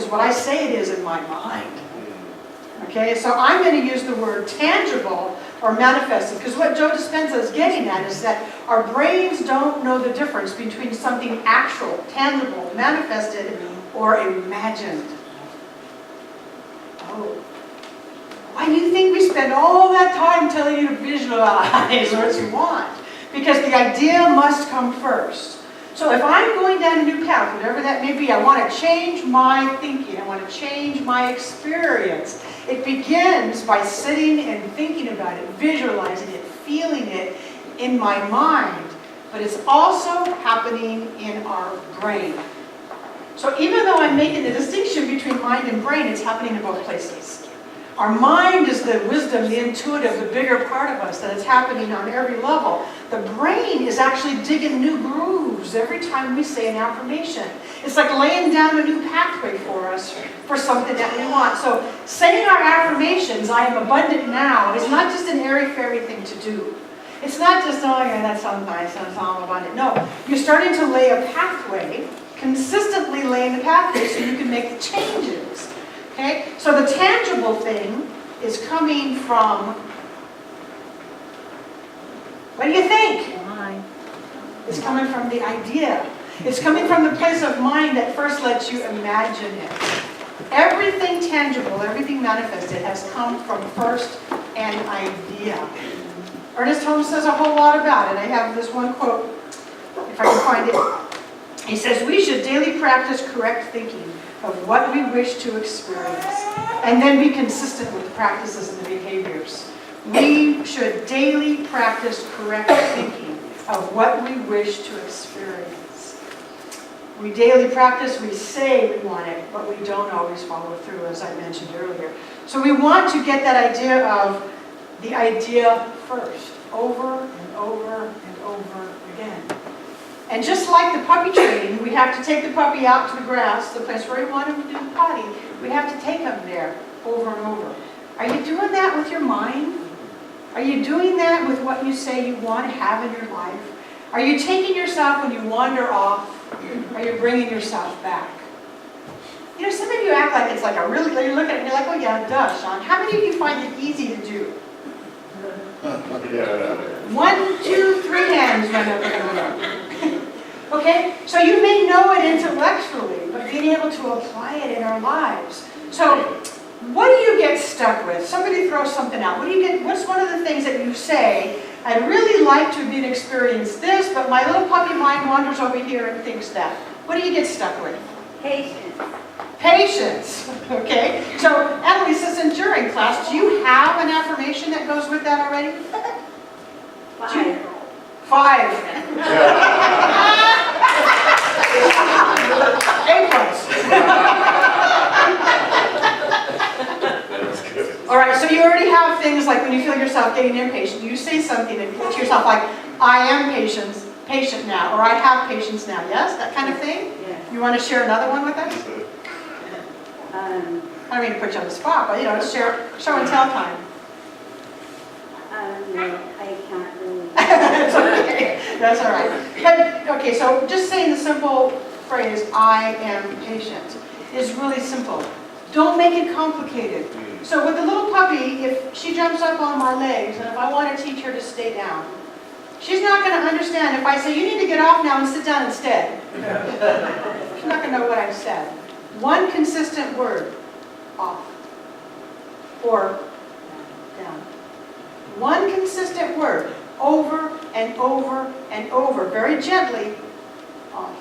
is what I say it is in my mind. Okay, so I'm going to use the word tangible or manifested, because what Joe Dispenza is getting at is that our brains don't know the difference between something actual, tangible, manifested, or imagined. Oh. Why do you think we spend all that time telling you to visualize what you want? Because the idea must come first. So if I'm going down a new path, whatever that may be, I want to change my thinking, I want to change my experience. It begins by sitting and thinking about it, visualizing it, feeling it in my mind. But it's also happening in our brain. So even though I'm making the distinction between mind and brain, it's happening in both places. Our mind is the wisdom, the intuitive, the bigger part of us, that is happening on every level. The brain is actually digging new grooves every time we say an affirmation. It's like laying down a new pathway for us for something that we want. So saying our affirmations, I am abundant now, is not just an airy-fairy thing to do. It's not just, oh yeah, that sounds nice, I'm abundant. No, you're starting to lay a pathway, consistently laying the pathway so you can make the changes. Okay? So the tangible thing is coming from, what do you think? Mind. It's coming from the idea. It's coming from the place of mind that first lets you imagine it. Everything tangible, everything manifested has come from first an idea. Ernest Holmes says a whole lot about it. I have this one quote, if I can find it. He says, we should daily practice correct thinking of what we wish to experience, and then be consistent with the practices and the behaviors. We should daily practice correct thinking of what we wish to experience. We daily practice, we say we want it, but we don't always follow through, as I mentioned earlier. So we want to get that idea of the idea first, over and over and over again. And just like the puppy training, we have to take the puppy out to the grass, the place where we want him to do the potty. We have to take him there over and over. Are you doing that with your mind? Are you doing that with what you say you want to have in your life? Are you taking yourself when you wander off? Are you bringing yourself back? You know, some of you act like it's like a really, you look at it and you're like, oh yeah, duh, Sean. How many of you find it easy to do? 1, 2, 3 hands went up. Okay, so you may know it intellectually, but being able to apply it in our lives. So, what do you get stuck with? Somebody throws something out. What do you get? What's one of the things that you say? I'd really like to have experienced this, but my little puppy mind wanders over here and thinks that. What do you get stuck with? Patience. Patience. Okay. So, Annalise, this enduring class, do you have an affirmation that goes with that already? 5. 5. A+. All right, so you already have things like when you feel yourself getting impatient, you say something to yourself like, I am patient now, or I have patience now. Yes, that kind of thing? Yes. You want to share another one with us? I don't mean to put you on the spot, but you know, it's show and tell time. No, I can't really. That's okay. That's all right. But, okay, so just saying the simple phrase, I am patient, is really simple. Don't make it complicated. So with the little puppy, if she jumps up on my legs, and if I want to teach her to stay down, she's not going to understand if I say, you need to get off now and sit down instead. She's not going to know what I've said. One consistent word, off, or down. One consistent word, over and over and over, very gently, off.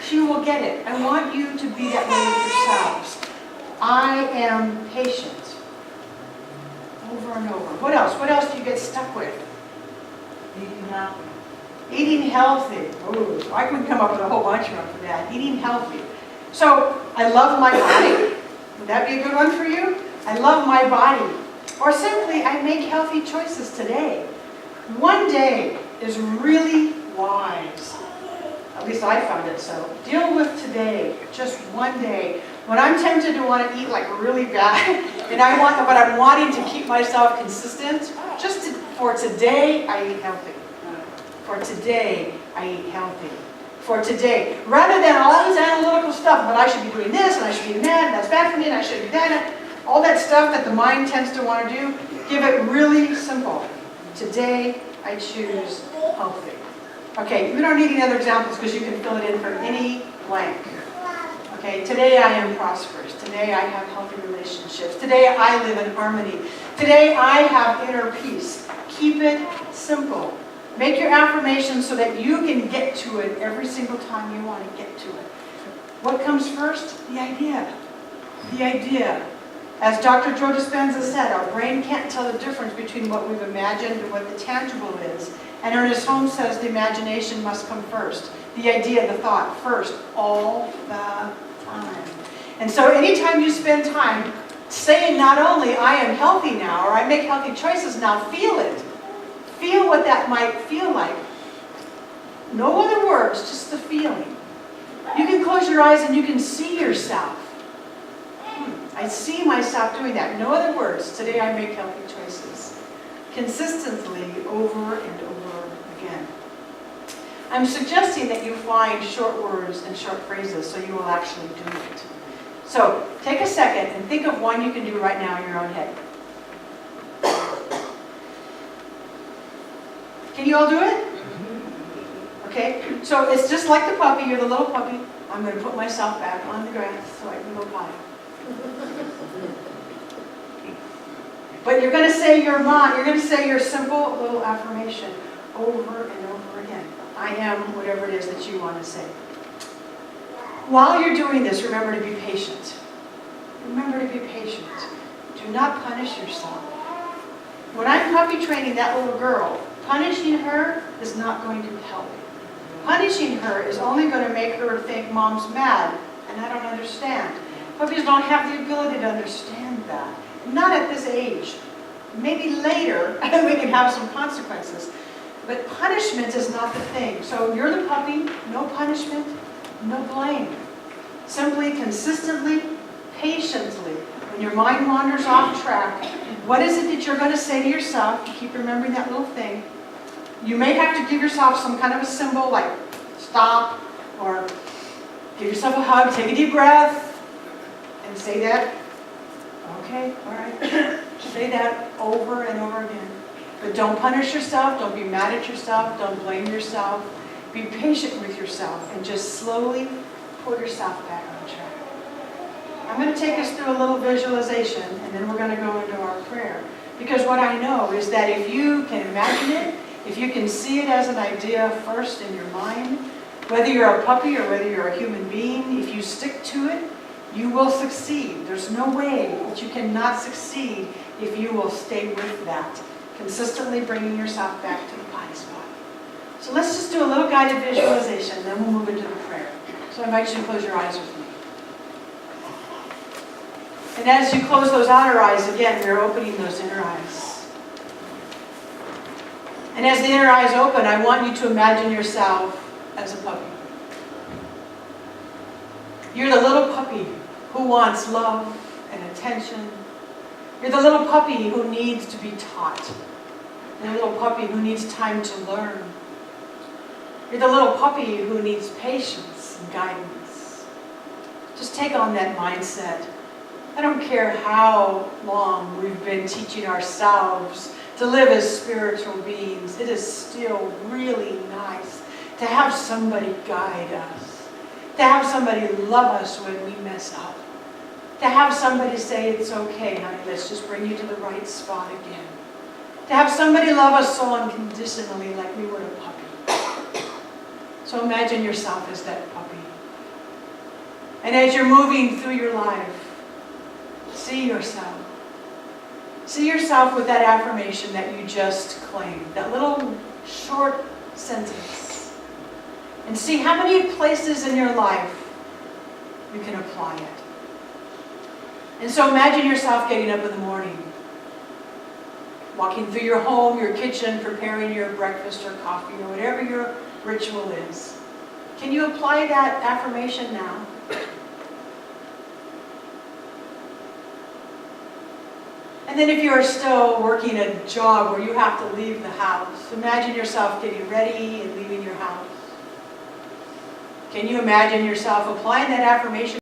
She will get it. I want you to be that way with yourselves. I am patient. Over and over. What else? What else do you get stuck with? Eating healthy. Eating healthy. Oh, I could come up with a whole bunch of them for that. Eating healthy. So, I love my body. Would that be a good one for you? I love my body. Or simply, I make healthy choices today. One day is really wise. At least I found it so. Deal with today, just one day. When I'm tempted to want to eat like really bad, and but I'm wanting to keep myself consistent, for today, I eat healthy. For today, I eat healthy. for today. Rather than all this analytical stuff, but I should be doing this, and I should be doing that, and that's bad for me, and I shouldn't do that, all that stuff that the mind tends to want to do, give it really simple. Today, I choose healthy. Okay, we don't need any other examples because you can fill it in for any blank. Okay, today I am prosperous. Today I have healthy relationships. Today I live in harmony. Today I have inner peace. Keep it simple. Make your affirmations so that you can get to it every single time you want to get to it. What comes first? The idea. The idea. As Dr. Joe Dispenza said, our brain can't tell the difference between what we've imagined and what the tangible is. And Ernest Holmes says the imagination must come first. The idea, the thought, first, all the time. And so anytime you spend time saying not only I am healthy now, or I make healthy choices now, feel it. Feel what that might feel like. No other words, just the feeling. You can close your eyes and you can see yourself. I see myself doing that. No other words. Today I make healthy choices. Consistently, over and over again. I'm suggesting that you find short words and short phrases so you will actually do it. So, take a second and think of one you can do right now in your own head. Can you all do it? Okay, so it's just like the puppy. You're the little puppy. I'm going to put myself back on the grass so I can go potty. But you're going to say you're going to say your simple little affirmation over and over again. I am whatever it is that you want to say. While you're doing this, remember to be patient. Remember to be patient. Do not punish yourself. When I'm puppy training that little girl, punishing her is not going to help. Punishing her is only going to make her think Mom's mad, and I don't understand. Puppies don't have the ability to understand that. Not at this age. Maybe later we can have some consequences. But punishment is not the thing. So you're the puppy, no punishment, no blame. Simply, consistently, patiently, when your mind wanders off track, what is it that you're going to say to yourself? You keep remembering that little thing. You may have to give yourself some kind of a symbol like stop, or give yourself a hug, take a deep breath, and say that. Okay, all right. Say that over and over again. But don't punish yourself, don't be mad at yourself, don't blame yourself. Be patient with yourself and just slowly pull yourself back on track. I'm going to take us through a little visualization and then we're going to go into our prayer. Because what I know is that if you can imagine it, if you can see it as an idea first in your mind, whether you're a puppy or whether you're a human being, if you stick to it, you will succeed. There's no way that you cannot succeed if you will stay with that, consistently bringing yourself back to the potty spot. So let's just do a little guided visualization, then we'll move into the prayer. So I invite you to close your eyes with me. And as you close those outer eyes, again, we're opening those inner eyes. And as the inner eyes open, I want you to imagine yourself as a puppy. You're the little puppy who wants love and attention. You're the little puppy who needs to be taught. You're the little puppy who needs time to learn. You're the little puppy who needs patience and guidance. Just take on that mindset. I don't care how long we've been teaching ourselves to live as spiritual beings. It is still really nice to have somebody guide us. To have somebody love us when we mess up. To have somebody say, it's okay, honey, let's just bring you to the right spot again. To have somebody love us so unconditionally like we would a puppy. So imagine yourself as that puppy. And as you're moving through your life, see yourself. See yourself with that affirmation that you just claimed. That little short sentence. And see how many places in your life you can apply it. And so imagine yourself getting up in the morning, walking through your home, your kitchen, preparing your breakfast or coffee or whatever your ritual is. Can you apply that affirmation now? And then if you are still working a job where you have to leave the house, imagine yourself getting ready and leaving your house. Can you imagine yourself applying that affirmation